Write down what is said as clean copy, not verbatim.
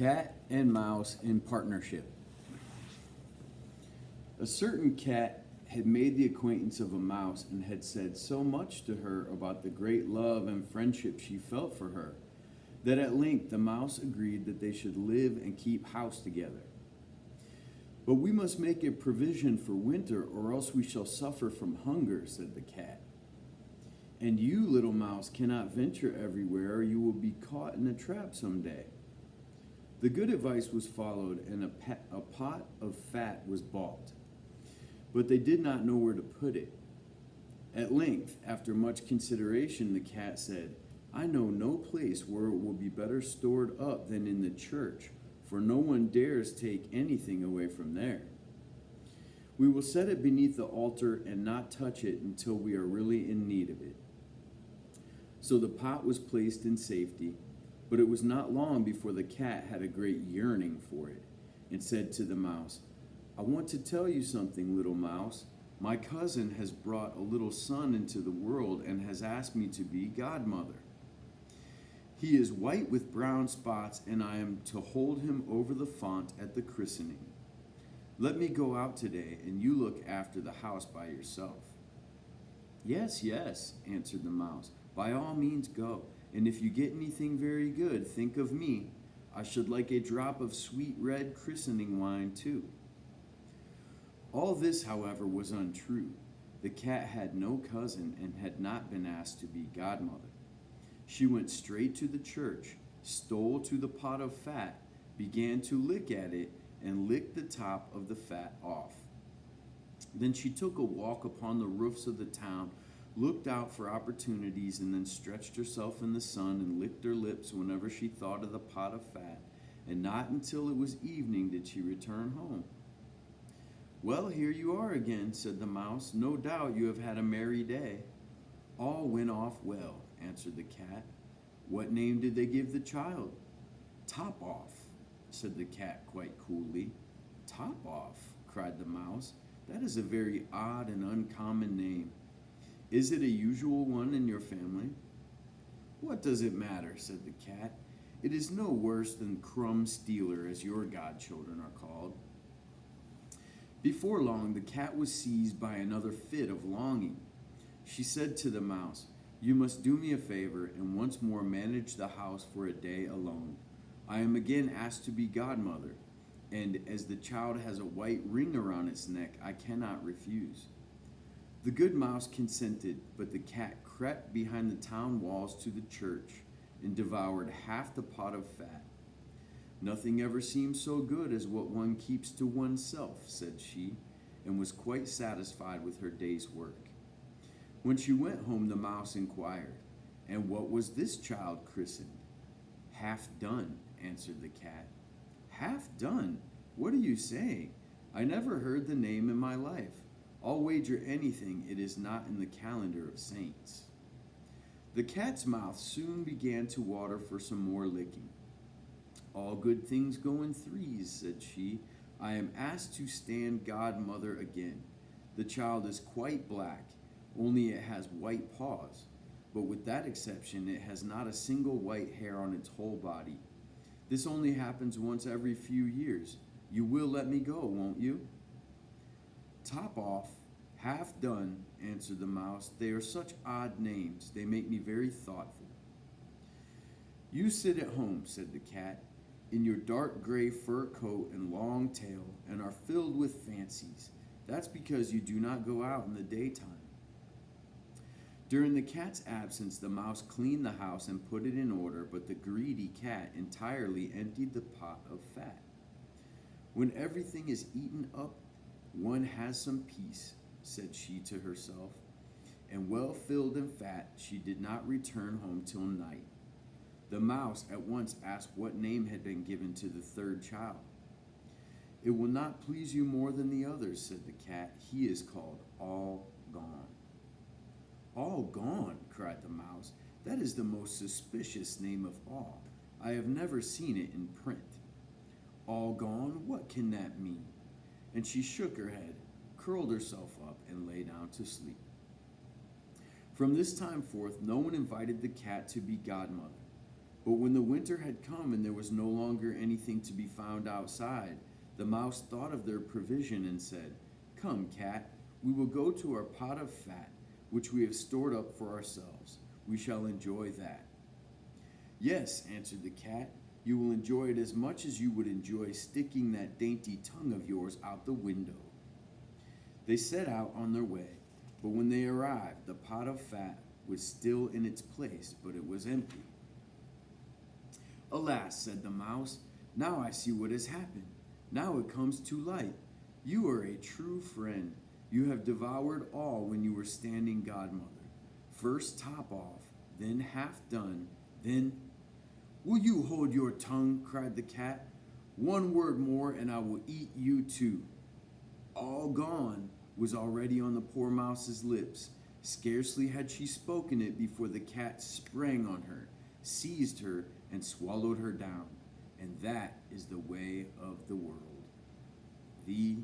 Cat and mouse in partnership. A certain cat had made the acquaintance of a mouse and had said so much to her about the great love and friendship she felt for her that at length the mouse agreed that they should live and keep house together. "But we must make a provision for winter, or else we shall suffer from hunger," said the cat. "And you, little mouse, cannot venture everywhere, or you will be caught in a trap some day." The good advice was followed, and a pot of fat was bought. But they did not know where to put it. At length, after much consideration, the cat said, "I know no place where it will be better stored up than in the church, for no one dares take anything away from there. We will set it beneath the altar and not touch it until we are really in need of it." So the pot was placed in safety, but it was not long before the cat had a great yearning for it, and said to the mouse, "I want to tell you something, little mouse. My cousin has brought a little son into the world and has asked me to be godmother. He is white with brown spots, and I am to hold him over the font at the christening. Let me go out today, and you look after the house by yourself." "Yes, yes," answered the mouse. "By all means go, and if you get anything very good, think of me. I should like a drop of sweet red christening wine, too." All this, however, was untrue. The cat had no cousin and had not been asked to be godmother. She went straight to the church, stole to the pot of fat, began to lick at it, and licked the top of the fat off. Then she took a walk upon the roofs of the town, looked out for opportunities, and then stretched herself in the sun and licked her lips whenever she thought of the pot of fat, and not until it was evening did she return home. "Well, here you are again," said the mouse. "No doubt you have had a merry day." "All went off well," answered the cat. "What name did they give the child?" "Top off," said the cat quite coolly. "Top off," cried the mouse. "That is a very odd and uncommon name. Is it a usual one in your family?" "What does it matter?" said the cat. "It is no worse than Crumb Stealer, as your godchildren are called." Before long, the cat was seized by another fit of longing. She said to the mouse, "You must do me a favor and once more manage the house for a day alone. I am again asked to be godmother, and as the child has a white ring around its neck, I cannot refuse." The good mouse consented, but the cat crept behind the town walls to the church and devoured half the pot of fat. "Nothing ever seems so good as what one keeps to oneself," said she, and was quite satisfied with her day's work. When she went home, the mouse inquired, "And what was this child christened?" "Half done," answered the cat. "Half done? What are you saying? I never heard the name in my life. I'll wager anything it is not in the calendar of saints." The cat's mouth soon began to water for some more licking. "All good things go in threes," said she. "I am asked to stand godmother again. The child is quite black, only it has white paws. But with that exception, it has not a single white hair on its whole body. This only happens once every few years. You will let me go, won't you?" "Top off, half done," answered the mouse. "They are such odd names. They make me very thoughtful." "You sit at home," said the cat, "in your dark gray fur coat and long tail, and are filled with fancies. That's because you do not go out in the daytime." During the cat's absence, the mouse cleaned the house and put it in order, but the greedy cat entirely emptied the pot of fat. "When everything is eaten up, one has some peace," said she to herself, and well filled and fat, she did not return home till night. The mouse at once asked what name had been given to the third child. "It will not please you more than the others," said the cat. "He is called All Gone." "All Gone," cried the mouse. "That is the most suspicious name of all. I have never seen it in print. All gone, what can that mean?" And she shook her head, curled herself up, and lay down to sleep. From this time forth, no one invited the cat to be godmother. But when the winter had come and there was no longer anything to be found outside, the mouse thought of their provision and said, "Come, cat, we will go to our pot of fat, which we have stored up for ourselves. We shall enjoy that." "Yes," answered the cat, "you will enjoy it as much as you would enjoy sticking that dainty tongue of yours out the window." They set out on their way, but when they arrived, the pot of fat was still in its place, but it was empty. "Alas," said the mouse, "now I see what has happened. Now it comes to light. You are a true friend. You have devoured all when you were standing godmother. First top off, then half done, then—" "Will you hold your tongue?" cried the cat. "One word more and I will eat you too." "All gone" was already on the poor mouse's lips. Scarcely had she spoken it before the cat sprang on her, seized her, and swallowed her down. And that is the way of the world. The